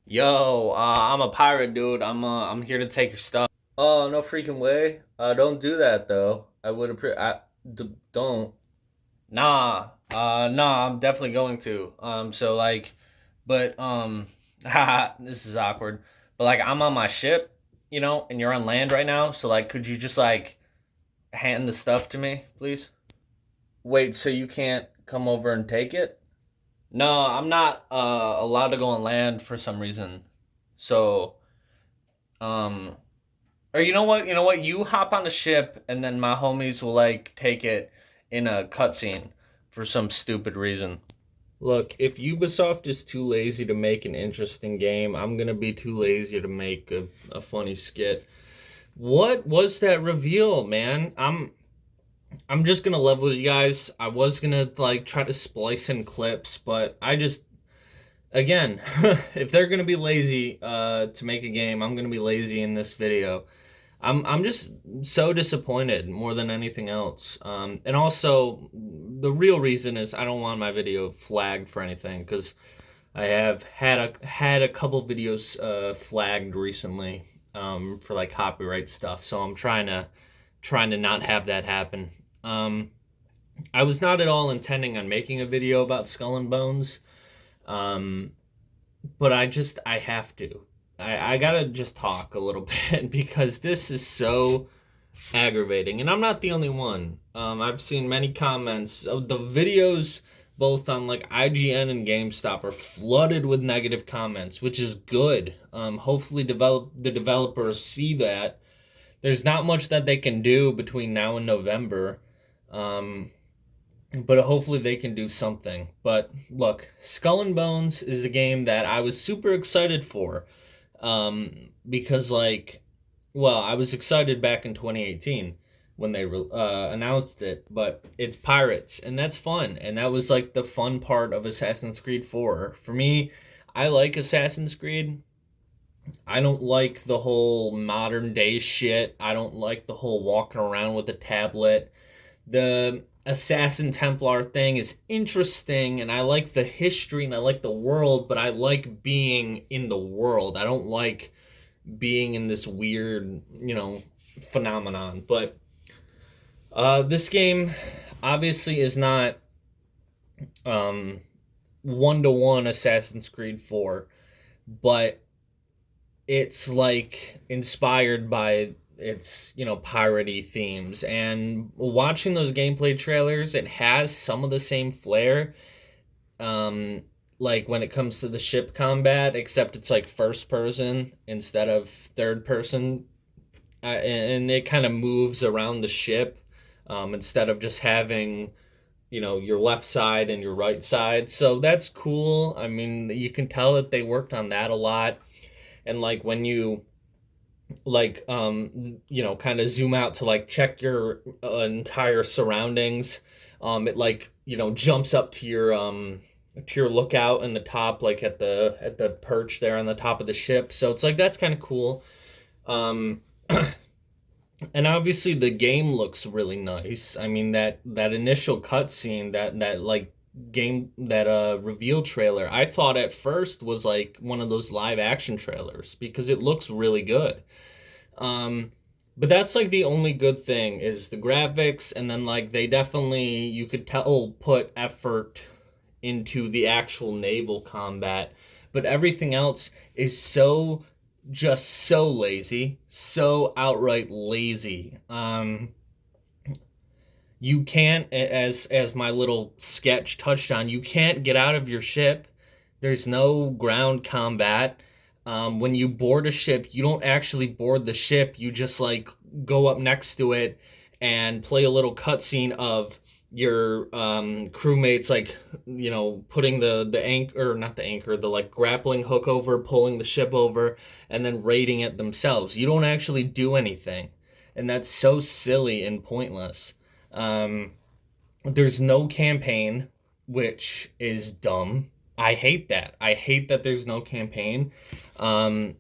Yo, I'm a pirate, dude. I'm here to take your stuff. Oh, no freaking way. Don't do that though. I would don't. Nah, I'm definitely going to. But haha, this is awkward. But like, I'm on my ship, and you're on land right now. So like, could you just like hand the stuff to me, please? Wait, so you can't come over and take it? No, I'm not allowed to go on land for some reason. So Um, or you know what? You hop on the ship, and then my homies will like take it in a cutscene for some stupid reason. Look, if Ubisoft is too lazy to make an interesting game, I'm gonna be too lazy to make a funny skit. What was that reveal, man? I'm just gonna level with you guys. I was gonna like try to splice in clips, but I just again, if they're gonna be lazy to make a game, I'm gonna be lazy in this video. I'm just so disappointed more than anything else. And also, the real reason is I don't want my video flagged for anything because I have had a couple videos flagged recently for like copyright stuff. So I'm trying to not have that happen. Um, I was not at all intending on making a video about Skull and Bones. Um, but I have to. I gotta just talk a little bit because this is so aggravating, and I'm not the only one. I've seen many comments. The videos, both on like IGN and GameStop, are flooded with negative comments, which is good. Hopefully, the developers see that there's not much that they can do between now and November. Um, but hopefully they can do something. But look, Skull and Bones is a game that I was super excited for, because I was excited back in 2018 when they announced it. But it's pirates, and that's fun, and that was like the fun part of Assassin's Creed 4 for me. I like Assassin's Creed. I don't like the whole modern day shit. I don't like the whole walking around with a tablet. The Assassin Templar thing is interesting, and I like the history and I like the world, but I like being in the world. I don't like being in this weird, phenomenon. But this game obviously is not um, one to one Assassin's Creed 4, but it's like inspired by its piratey themes, and watching those gameplay trailers, it has some of the same flair, um like when it comes to the ship combat, except it's like first person instead of third person, and it kind of moves around the ship, instead of just having your left side and your right side. So that's cool. I mean, you can tell that they worked on that a lot. And like when you kind of zoom out to like check your entire surroundings, it like jumps up to your lookout in the top, like at the perch there on the top of the ship. So it's like that's kind of cool. um and obviously the game looks really nice. I mean, that initial cutscene, that like game, that reveal trailer, I thought at first was like one of those live action trailers because it looks really good. um, but that's like the only good thing is the graphics, and then like they definitely, you could tell, put effort into the actual naval combat. But everything else is so lazy, so outright lazy. You can't, as my little sketch touched on, you can't get out of your ship. There's no ground combat. When you board a ship, you don't actually board the ship. You just like go up next to it and play a little cutscene of your crewmates, like putting the anchor, or not the anchor, the like grappling hook over, pulling the ship over, and then raiding it themselves. You don't actually do anything, and that's so silly and pointless. Um, there's no campaign, which is dumb. I hate that. I hate that there's no campaign. Um,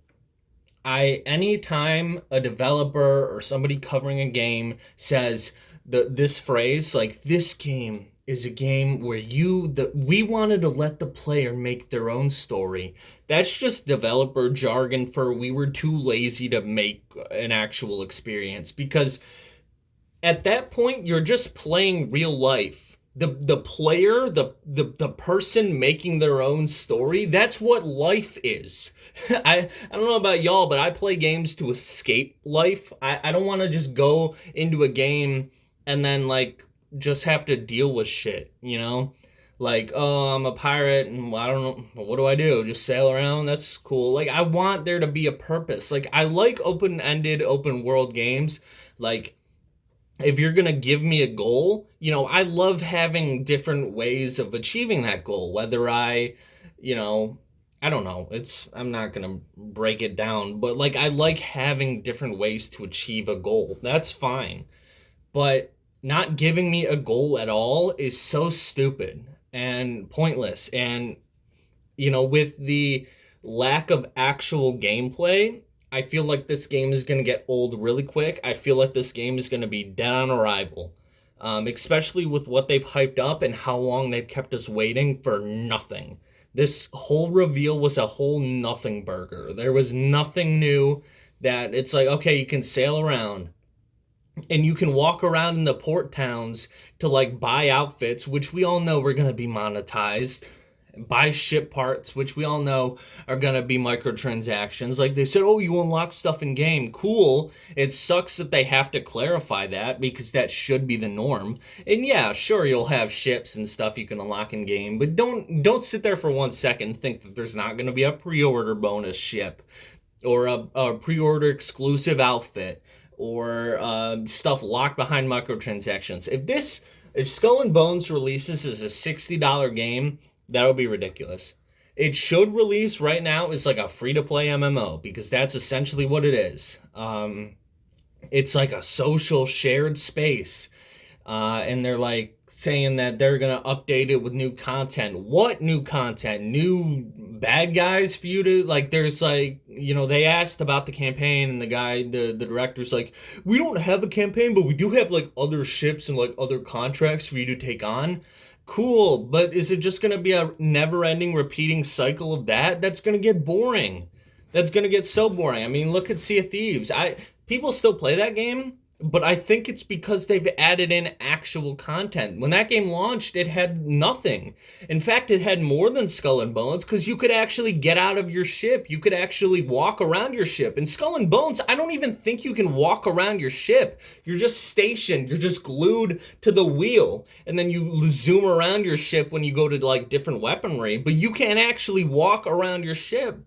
anytime a developer or somebody covering a game says this phrase, like, this game is a game where we wanted to let the player make their own story. That's just developer jargon for we were too lazy to make an actual experience, because at that point you're just playing real life. The player, the person making their own story, that's what life is. I don't know about y'all, but I play games to escape life. I don't want to just go into a game and then like just have to deal with shit, you know? Like, oh, I'm a pirate and I don't know, what do I do? Just sail around? That's cool. Like, I want there to be a purpose. Like, I like open-ended, open world games. Like, if you're going to give me a goal, I love having different ways of achieving that goal. Whether you know, I don't know. I'm not going to break it down, but like I like having different ways to achieve a goal. That's fine. But not giving me a goal at all is so stupid and pointless. And with the lack of actual gameplay, I feel like this game is going to get old really quick. I feel like this game is going to be dead on arrival, especially with what they've hyped up and how long they've kept us waiting for nothing. This whole reveal was a whole nothing burger. There was nothing new. That it's like, okay, you can sail around and you can walk around in the port towns to like buy outfits, which we all know we're going to be monetized, buy ship parts, which we all know are going to be microtransactions. Like they said, oh, you unlock stuff in game. Cool. It sucks that they have to clarify that, because that should be the norm. And yeah, sure, you'll have ships and stuff you can unlock in game, but don't sit there for 1 second and think that there's not going to be a pre-order bonus ship or a pre-order exclusive outfit or stuff locked behind microtransactions. If Skull and Bones releases as a $60 game, that would be ridiculous. It should release right now as like a free to play MMO, because that's essentially what it is. It's like a social shared space, and they're like saying that they're gonna update it with new content. What new content? New bad guys for you to like? There's like, they asked about the campaign, and the director's like, we don't have a campaign, but we do have like other ships and like other contracts for you to take on. Cool, but is it just gonna be a never-ending repeating cycle of that? That's gonna get boring. That's gonna get so boring. I mean, look at Sea of Thieves. People still play that game, but I think it's because they've added in actual content. When that game launched, it had nothing. In fact, it had more than Skull and Bones, because you could actually get out of your ship. You could actually walk around your ship. In Skull and Bones, I don't even think you can walk around your ship. You're just stationed. You're just glued to the wheel. And then you zoom around your ship when you go to like different weaponry, but you can't actually walk around your ship.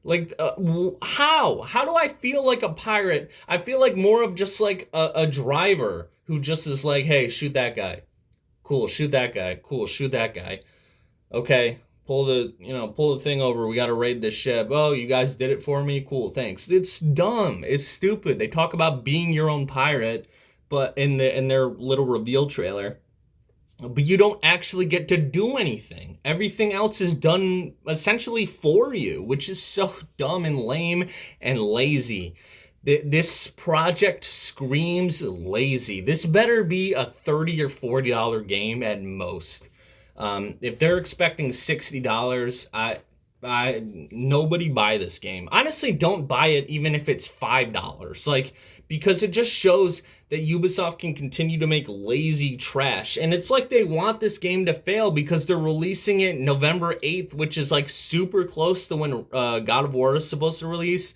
Like, how do I feel like a pirate? I feel like more of just like a driver who just is like, hey, shoot that guy. Cool, shoot that guy. Cool, shoot that guy. Okay, pull the thing over. We got to raid this ship. Oh, you guys did it for me. Cool, thanks. It's dumb. It's stupid. They talk about being your own pirate, but in their little reveal trailer, but you don't actually get to do anything. Everything else is done essentially for you, which is so dumb and lame and lazy. This project screams lazy. This better be a $30 or $40 game at most. If they're expecting $60, I nobody buy this game. Honestly, don't buy it even if it's $5. Like, because it just shows that Ubisoft can continue to make lazy trash. And it's like they want this game to fail because they're releasing it November 8th, which is like super close to when God of War is supposed to release.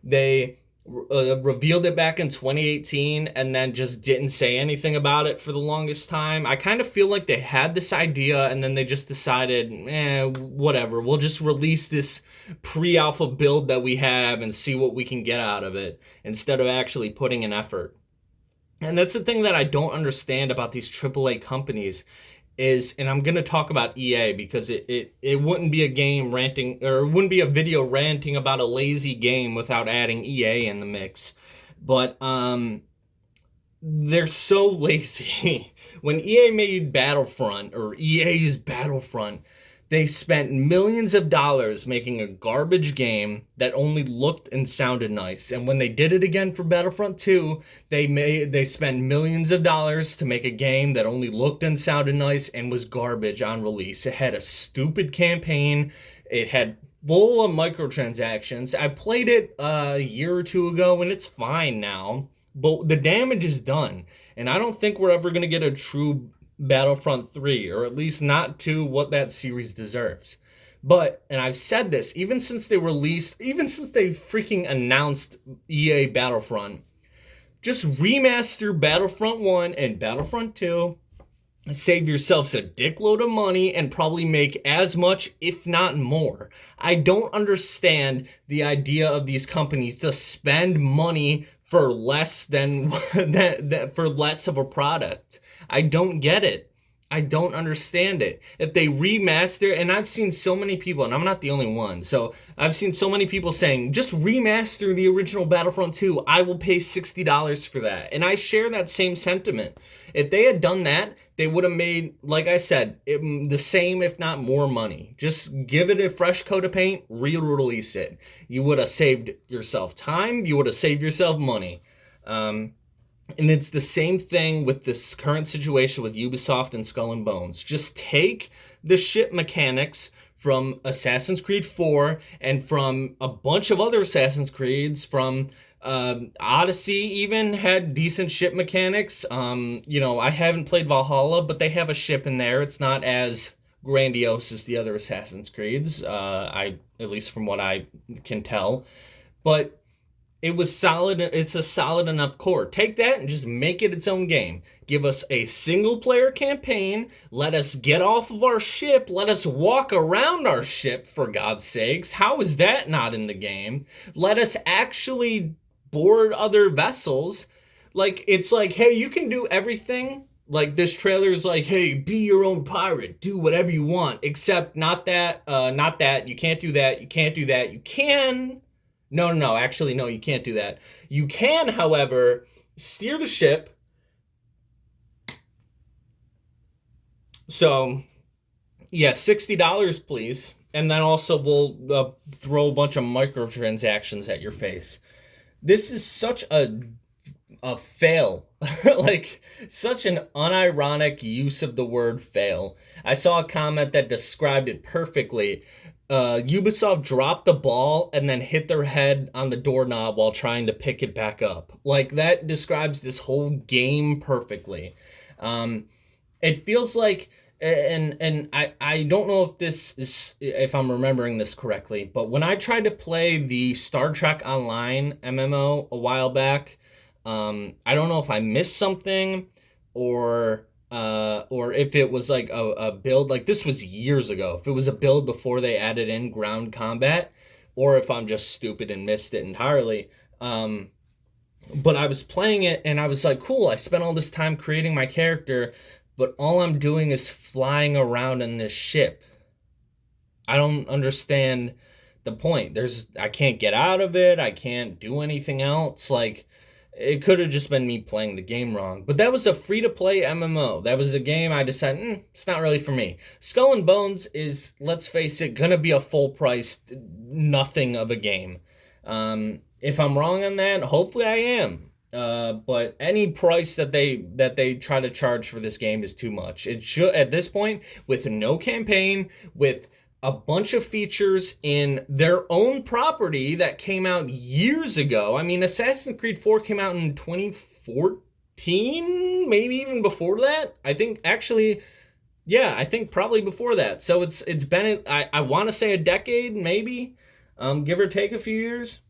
They revealed it back in 2018 and then just didn't say anything about it for the longest time. I kind of feel like they had this idea and then they just decided, whatever, we'll just release this pre-alpha build that we have and see what we can get out of it, instead of actually putting an effort. And that's the thing that I don't understand about these AAA companies is, and I'm going to talk about EA because it wouldn't be a game ranting, or it wouldn't be a video ranting about a lazy game without adding EA in the mix. But they're so lazy. When EA made Battlefront, or EA's Battlefront, They spent millions of dollars making a garbage game that only looked and sounded nice. And when they did it again for Battlefront 2, they spent millions of dollars to make a game that only looked and sounded nice and was garbage on release. It had a stupid campaign. It had full of microtransactions. I played it a year or two ago and it's fine now, but the damage is done. And I don't think we're ever going to get a true Battlefront 3, or at least not to what that series deserves. But, and I've said this, even since they freaking announced EA Battlefront, just remaster Battlefront 1 and Battlefront 2, save yourselves a dickload of money, and probably make as much, if not more. I don't understand the idea of these companies to spend money for less than for less of a product. I don't get it. I don't understand it. If they remaster, and I've seen so many people, and I'm not the only one, so I've seen so many people saying, just remaster the original Battlefront 2. I will pay $60 for that. And I share that same sentiment. If they had done that, they would have made, like I said, the same, if not more money. Just give it a fresh coat of paint, re-release it. You would have saved yourself time. You would have saved yourself money. And it's the same thing with this current situation with Ubisoft and Skull and Bones. Just take the ship mechanics from Assassin's Creed 4 and from a bunch of other Assassin's Creeds, from Odyssey even had decent ship mechanics. I haven't played Valhalla, but they have a ship in there. It's not as grandiose as the other Assassin's Creeds, at least from what I can tell. But it was solid. It's a solid enough core. Take that and just make it its own game. Give us a single player campaign. Let us get off of our ship. Let us walk around our ship, for God's sakes. How is that not in the game? Let us actually board other vessels. It's like, hey, you can do everything. Like, this trailer is like, hey, be your own pirate. Do whatever you want. Except not that. You can't do that. You can't do that. You can. No. Actually, no, you can't do that. You can, however, steer the ship. So, yeah, $60, please. And then also we'll throw a bunch of microtransactions at your face. This is such a fail. Such an unironic use of the word fail. I saw a comment that described it perfectly. Ubisoft dropped the ball and then hit their head on the doorknob while trying to pick it back up. That describes this whole game perfectly. It feels like, and I don't know if this is, if I'm remembering this correctly, but when I tried to play the Star Trek Online MMO a while back, I don't know if I missed something or if it was like a build, like this was years ago, if it was a build before they added in ground combat, or if I'm just stupid and missed it entirely. But I was playing it and I was like, cool, I spent all this time creating my character, but all I'm doing is flying around in this ship. I don't understand the point. I can't get out of it. I can't do anything else. It could have just been me playing the game wrong. But that was a free-to-play MMO. That was a game I decided, it's not really for me. Skull and Bones is, let's face it, gonna be a full-priced nothing of a game. If I'm wrong on that, hopefully I am. But any price that they try to charge for this game is too much. It should, at this point, with no campaign, with a bunch of features in their own property that came out years ago. I mean, Assassin's Creed 4 came out in 2014, maybe even before that. I think probably before that. So it's been, I want to say a decade, maybe, give or take a few years.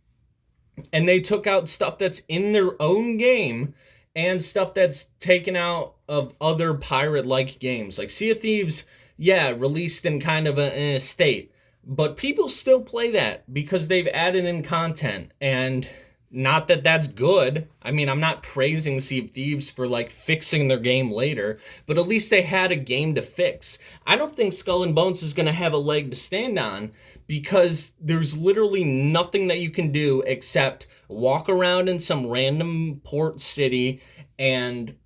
And they took out stuff that's in their own game and stuff that's taken out of other pirate-like games. Like Sea of Thieves, yeah, released in kind of a state, but people still play that because they've added in content. And not that that's good. I mean, I'm not praising Sea of Thieves for fixing their game later, but at least they had a game to fix. I don't think Skull and Bones is going to have a leg to stand on because there's literally nothing that you can do except walk around in some random port city and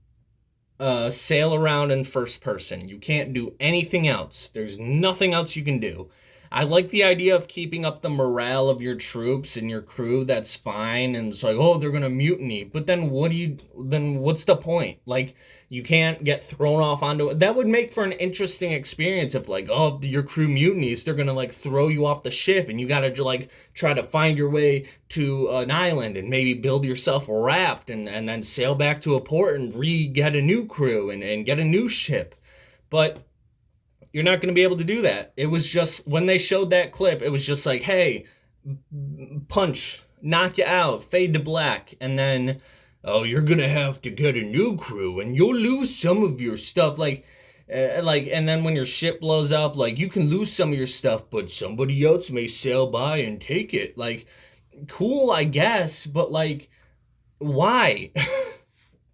sail around in first person. You can't do anything else. There's nothing else you can do. I like the idea of keeping up the morale of your troops and your crew. That's fine. And it's like, oh, they're gonna mutiny. But then what's the point? Like, you can't get thrown off onto it. That would make for an interesting experience if, like, oh, your crew mutinies, they're gonna like throw you off the ship and you gotta like try to find your way to an island and maybe build yourself a raft and then sail back to a port and get a new crew and get a new ship. But you're not going to be able to do that. It was just, when they showed that clip, it was just like, hey, punch, knock you out, fade to black. And then, oh, you're going to have to get a new crew and you'll lose some of your stuff. And then when your ship blows up, like, you can lose some of your stuff, but somebody else may sail by and take it. Like, cool, I guess, but like, why?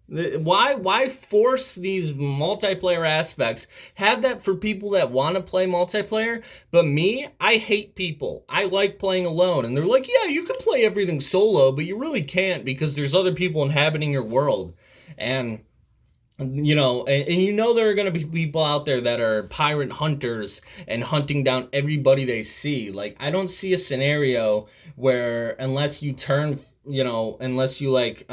Why force these multiplayer aspects? Have that for people that want to play multiplayer, but me, I hate people. I like playing alone. And they're like, yeah, you can play everything solo, but you really can't because there's other people inhabiting your world. And there are going to be people out there that are pirate hunters and hunting down everybody they see. Like, I don't see a scenario where, unless you like,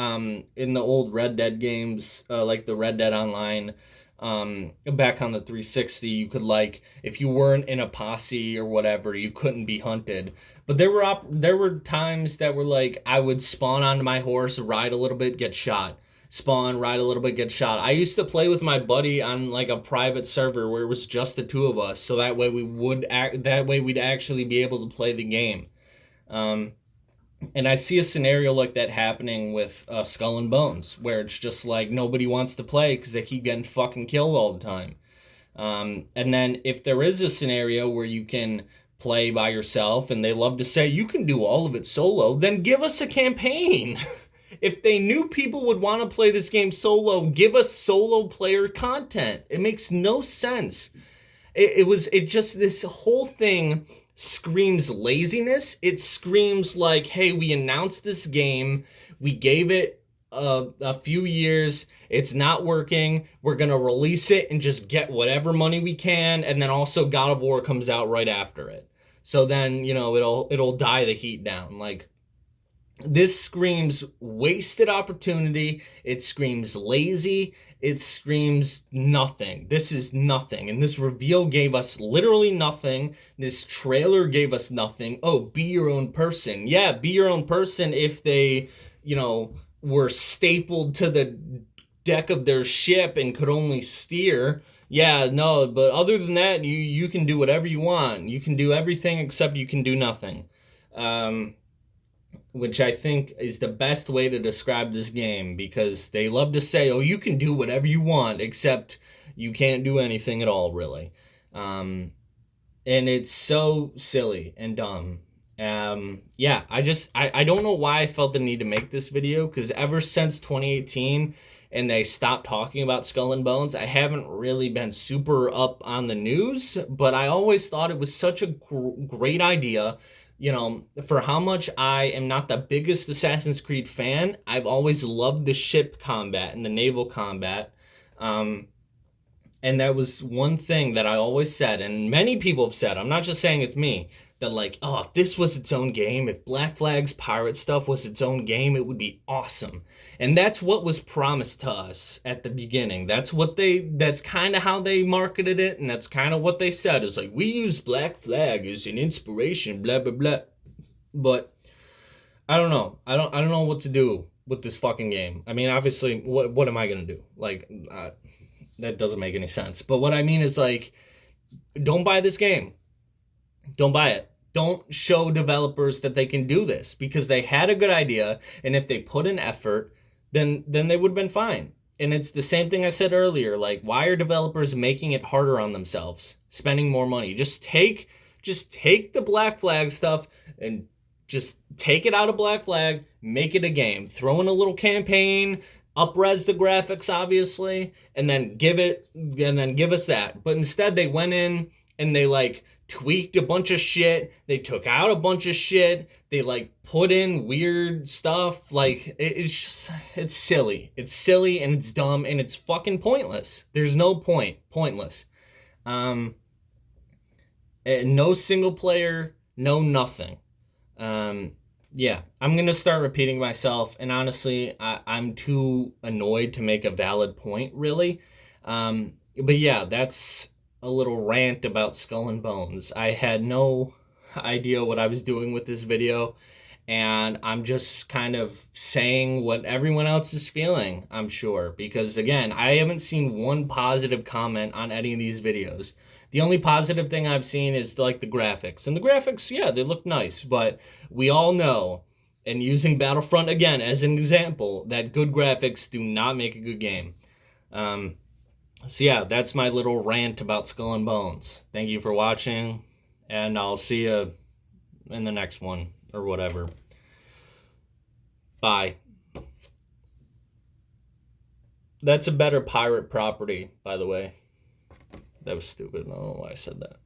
in the old Red Dead games, like the Red Dead Online, back on the 360, you could, like, if you weren't in a posse or whatever, you couldn't be hunted. But there were times that were like, I would spawn onto my horse, ride a little bit, get shot. Spawn, ride a little bit, get shot. I used to play with my buddy on like a private server where it was just the two of us, so that way we'd actually be able to play the game. And I see a scenario like that happening with Skull and Bones, where it's just like nobody wants to play because they keep getting fucking killed all the time. And then if there is a scenario where you can play by yourself, and they love to say you can do all of it solo, then give us a campaign. If they knew people would want to play this game solo, give us solo player content. It makes no sense. This whole thing screams laziness. It screams like, hey, we announced this game, we gave it a few years, it's not working, we're gonna release it and just get whatever money we can, and then also God of War comes out right after it. So then, it'll die the heat down. Like, this screams wasted opportunity. It screams lazy. It screams nothing. This is nothing. And this reveal gave us literally nothing. This trailer gave us nothing. Oh, be your own person. Yeah, be your own person if they, were stapled to the deck of their ship and could only steer. Yeah, no, but other than that, you can do whatever you want. You can do everything except you can do nothing. Which I think is the best way to describe this game, because they love to say, oh, you can do whatever you want, except you can't do anything at all, really. And it's so silly and dumb. I don't know why I felt the need to make this video, because ever since 2018 and they stopped talking about Skull and Bones, I haven't really been super up on the news, but I always thought it was such a great idea. For how much I am not the biggest Assassin's Creed fan, I've always loved the ship combat and the naval combat. And that was one thing that I always said, and many people have said, I'm not just saying it's me, that like, oh, if this was its own game, if Black Flag's pirate stuff was its own game, it would be awesome. And that's what was promised to us at the beginning. That's kind of how they marketed it, and that's kind of what they said. It's like, we used Black Flag as an inspiration, blah blah blah. But I don't know. I don't know what to do with this fucking game. I mean, obviously, what am I gonna do? Like, that doesn't make any sense. But what I mean is, like, don't buy this game. Don't buy it. Don't show developers that they can do this, because they had a good idea, and if they put in effort, then they would have been fine. And it's the same thing I said earlier. Like, why are developers making it harder on themselves, spending more money? Just take the Black Flag stuff and just take it out of Black Flag, make it a game, throw in a little campaign, up-res the graphics, obviously, and then give us that. But instead, they went in and they like tweaked a bunch of shit. They took out a bunch of shit. They like put in weird stuff. Like it's just it's silly. It's silly and it's dumb and it's fucking pointless. There's no point. Pointless. Um, no single player, no nothing. Um, yeah, I'm gonna start repeating myself, and honestly, I'm too annoyed to make a valid point, really. But yeah, that's a little rant about Skull and Bones. I had no idea what I was doing with this video, and I'm just kind of saying what everyone else is feeling, I'm sure. Because again, I haven't seen one positive comment on any of these videos. The only positive thing I've seen is like the graphics. And the graphics, yeah, they look nice, but we all know, and using Battlefront again as an example, that good graphics do not make a good game. Um, so yeah, that's my little rant about Skull and Bones. Thank you for watching, and I'll see you in the next one or whatever. Bye. That's a better pirate property, by the way. That was stupid. I don't know why I said that.